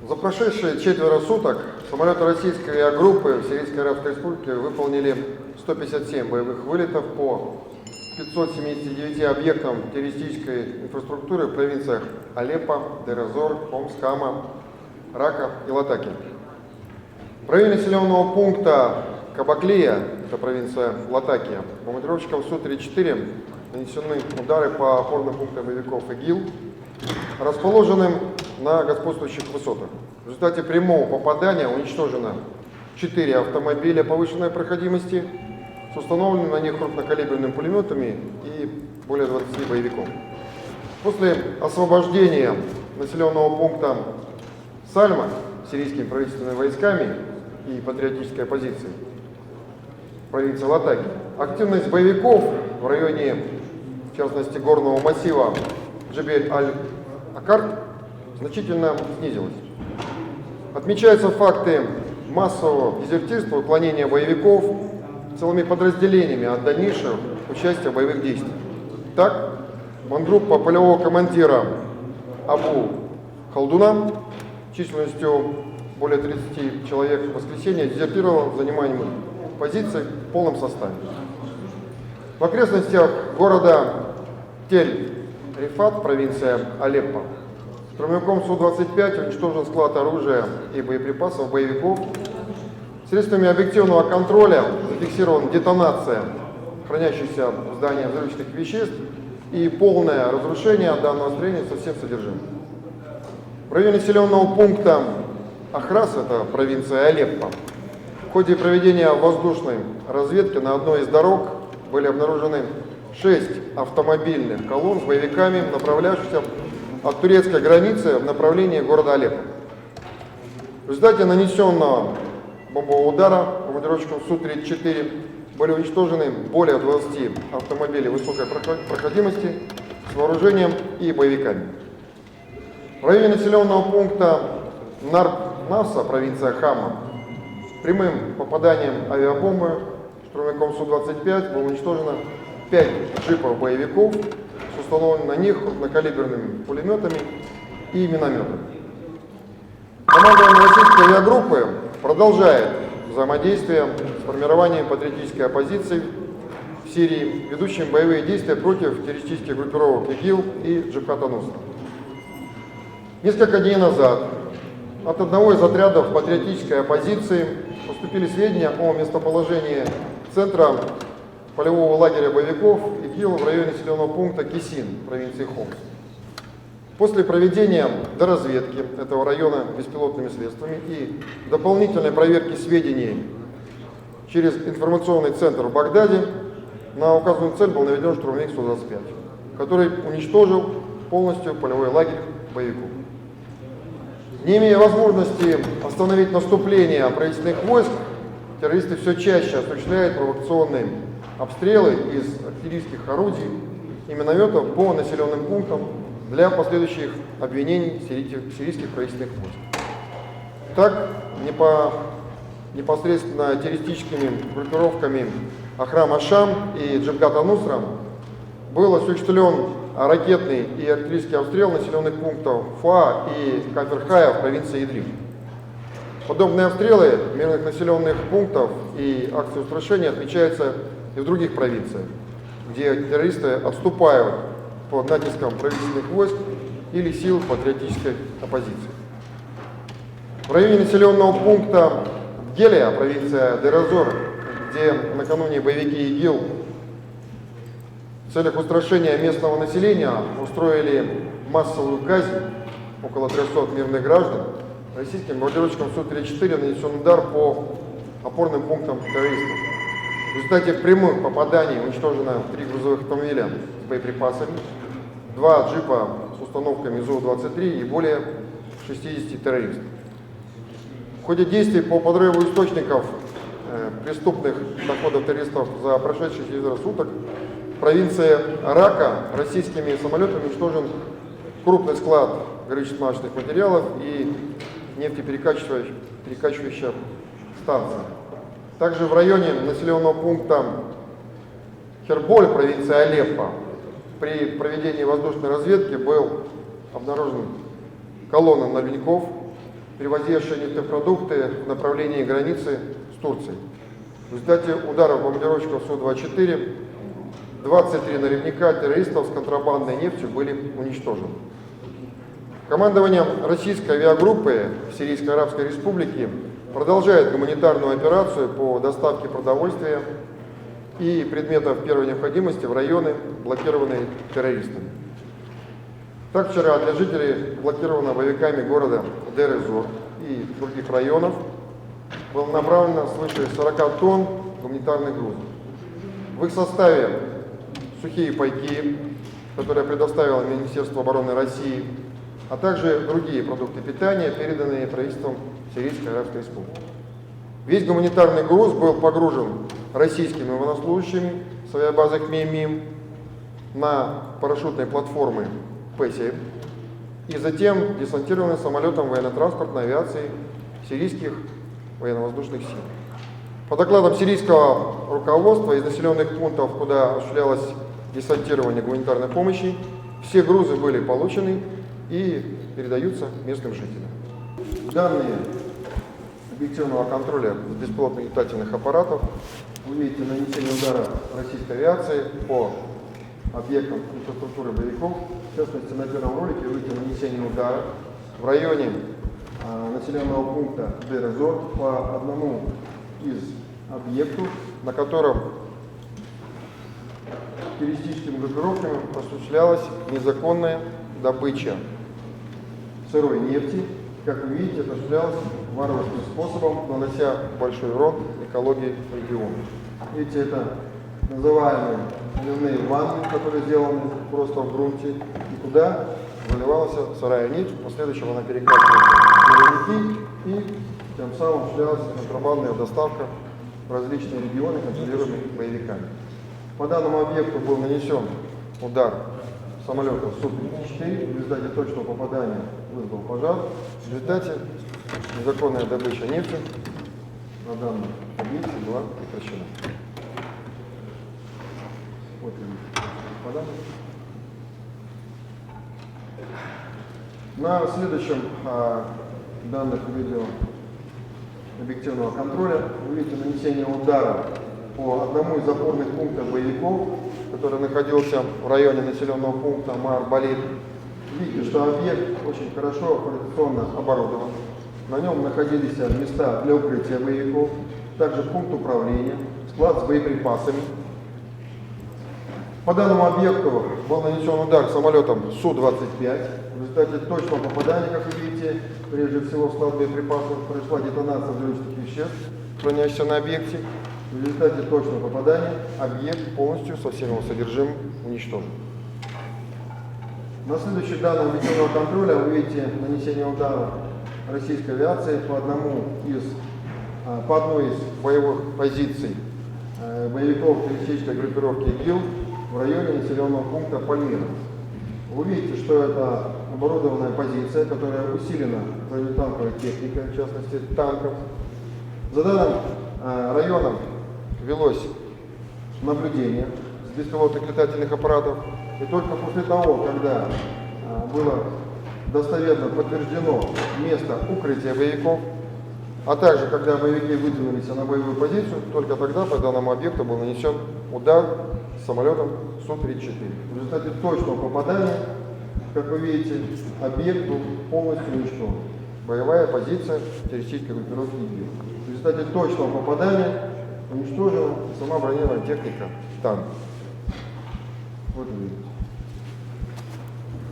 За прошедшие четверо суток самолеты российской авиагруппы в Сирийской Арабской Республике выполнили 157 боевых вылетов по 579 объектам террористической инфраструктуры в провинциях Алеппо, Дейр-эз-Зор, Хомс, Хама, Рака и Латакия. В районе населенного пункта Кабаклия, это провинция Латакия, бомбардировщикам Су-34 нанесены удары по опорным пунктам боевиков ИГИЛ, расположенным на господствующих высотах. В результате прямого попадания уничтожено 4 автомобиля повышенной проходимости с установленными на них крупнокалиберными пулеметами и более 20 боевиков. После освобождения населенного пункта Сальма сирийскими правительственными войсками и патриотической оппозицией провинции Латакия, активность боевиков в районе, в частности, горного массива Джебель-Аль-Акарт значительно снизилась. Отмечаются факты массового дезертирства, уклонения боевиков целыми подразделениями от дальнейшего участия в боевых действиях. Так, бандгруппа полевого командира Абу Халдуна численностью более 30 человек в воскресенье дезертировала в занимаемых позиций в полном составе. В окрестностях города Тель-Рифат, провинция Алеппо, штурмовиком Су-25 уничтожен склад оружия и боеприпасов боевиков. Средствами объективного контроля зафиксирована детонация хранящихся в здании взрывчатых веществ и полное разрушение данного строения со всем содержимым. В районе населенного пункта Ахрас, это провинция Алеппо, в ходе проведения воздушной разведки на одной из дорог были обнаружены 6 автомобильных колонн с боевиками, направлявшихся от турецкой границы в направлении города Алеппо. В результате нанесенного бомбового удара бомбардировщиком Су-34 были уничтожены более 20 автомобилей высокой проходимости с вооружением и боевиками. В районе населенного пункта Нарб-Навса, провинция Хама, прямым попаданием авиабомбы штурмовиком Су-25 было уничтожено 5 джипов боевиков с установленными на них крупнокалиберными пулеметами и минометами. Командование российской авиагруппы продолжает взаимодействие с формированием патриотической оппозиции в Сирии, ведущим боевые действия против террористических группировок ИГИЛ и Джабхат ан-Нусра. Несколько дней назад от одного из отрядов патриотической оппозиции поступили сведения о местоположении центра полевого лагеря боевиков ИГИЛ в районе населенного пункта Кисин, провинции Хомс. После проведения доразведки этого района беспилотными средствами и дополнительной проверки сведений через информационный центр в Багдаде на указанную цель был наведен штурмовик Су-25, который уничтожил полностью полевой лагерь боевиков. Не имея возможности остановить наступление правительственных войск, террористы все чаще осуществляют провокационные обстрелы из артиллерийских орудий и минометов по населенным пунктам для последующих обвинений сирийских правительственных войск. Так, непосредственно террористическими группировками Ахрам аш-Шам и Джабхат ан-Нусра был осуществлен ракетный и артиллерийский обстрел населенных пунктов Фа и Кафер-Хая в провинции Идлиб. Подобные обстрелы мирных населенных пунктов и акции устрашения отмечаются и в других провинциях, где террористы отступают под натиском правительственных войск или сил патриотической оппозиции. В районе населенного пункта Гелия, провинция Дейр-эз-Зор, где накануне боевики ИГИЛ в целях устрашения местного населения устроили массовую казнь около 300 мирных граждан, российским бомбардировщикам Су-34 нанесен удар по опорным пунктам террористов. В результате прямых попаданий уничтожено 3 грузовых автомобиля с боеприпасами, 2 джипа с установками ЗУ-23 и более 60 террористов. В ходе действий по подрыву источников преступных доходов террористов за прошедшие 4 суток в провинции Рака российскими самолетами уничтожен крупный склад горюче-смазочных материалов и нефтеперекачивающая станция. Также в районе населенного пункта Херболь, провинция Алеппо, при проведении воздушной разведки был обнаружен колонна новиков перевозившие нефтепродукты в направлении границы с Турцией. В результате ударов бомбардировщиков Су-24 23 наемника террористов с контрабандной нефтью были уничтожены. Командование российской авиагруппы в Сирийской Арабской Республике продолжает гуманитарную операцию по доставке продовольствия и предметов первой необходимости в районы, блокированные террористами. Так, вчера для жителей блокированного боевиками города Дейр-эз-Зор и других районов было направлено свыше 40 тонн гуманитарных грузов. В их составе сухие пайки, которые предоставило Министерство обороны России, а также другие продукты питания, переданные правительством Сирийской Арабской Республики. Весь гуманитарный груз был погружен российскими военнослужащими с авиабазы Хмеймим на парашютной платформы П-7 и затем десантированы самолетом военно-транспортной авиации сирийских военно-воздушных сил. По докладам сирийского руководства из населенных пунктов, куда осуществлялось десантирование гуманитарной помощи, все грузы были получены и передаются местным жителям. Данные объективного контроля беспилотных летательных аппаратов вы видите нанесение удара российской авиации по объектам инфраструктуры боевиков. В частности, на первом ролике вы видите нанесение удара в районе населенного пункта Дейр-эз-Зор по одному из объектов, на котором террористическими группировками осуществлялась незаконная добыча сырой нефти. Как вы видите, это осуществлялось варварским способом, нанося большой урон экологии региона. Видите, это называемые нефтяные ванны, которые сделаны просто в грунте, и туда заливалась сырая нефть, в последующем она перекачивалась в ледники, и тем самым осуществлялась контрабандная доставка в различные регионы, контролируемые боевиками. По данному объекту был нанесен удар самолета Су-34, в результате точного попадания вызвал пожар, в результате незаконная добыча нефти на данном объекте была прекращена. Вот попадание. На следующем данных видео объективного контроля вы видите нанесение удара по одному из опорных пунктов боевиков, который находился в районе населенного пункта Маар-Балид. Видите, что объект очень хорошо организационно оборудован. На нем находились места для укрытия боевиков, также пункт управления, склад с боеприпасами. По данному объекту был нанесен удар самолетом Су-25. В результате точного попадания, как вы видите, прежде всего в склад боеприпасов, произошла детонация взрывчатых веществ, хранящихся на объекте. В результате точного попадания объект полностью со всем его содержимым уничтожен. На следующих данных объективного контроля вы видите нанесение удара российской авиации по одной из боевых позиций боевиков террористической группировки ИГИЛ в районе населенного пункта Пальмира. Вы видите, что это оборудованная позиция, которая усилена бронетанковой техникой, в частности танком. За данным районом велось наблюдение с беспилотных летательных аппаратов, и только после того, когда было достоверно подтверждено место укрытия боевиков, а также когда боевики выдвинулись на боевую позицию, только тогда по данному объекту был нанесен удар самолетом Су-34. В результате точного попадания, как вы видите, объект был полностью уничтожен. Боевая позиция террористической группировки ИГИЛ. В результате точного попадания уничтожена сама бронированная техника танка. Вот вы видите.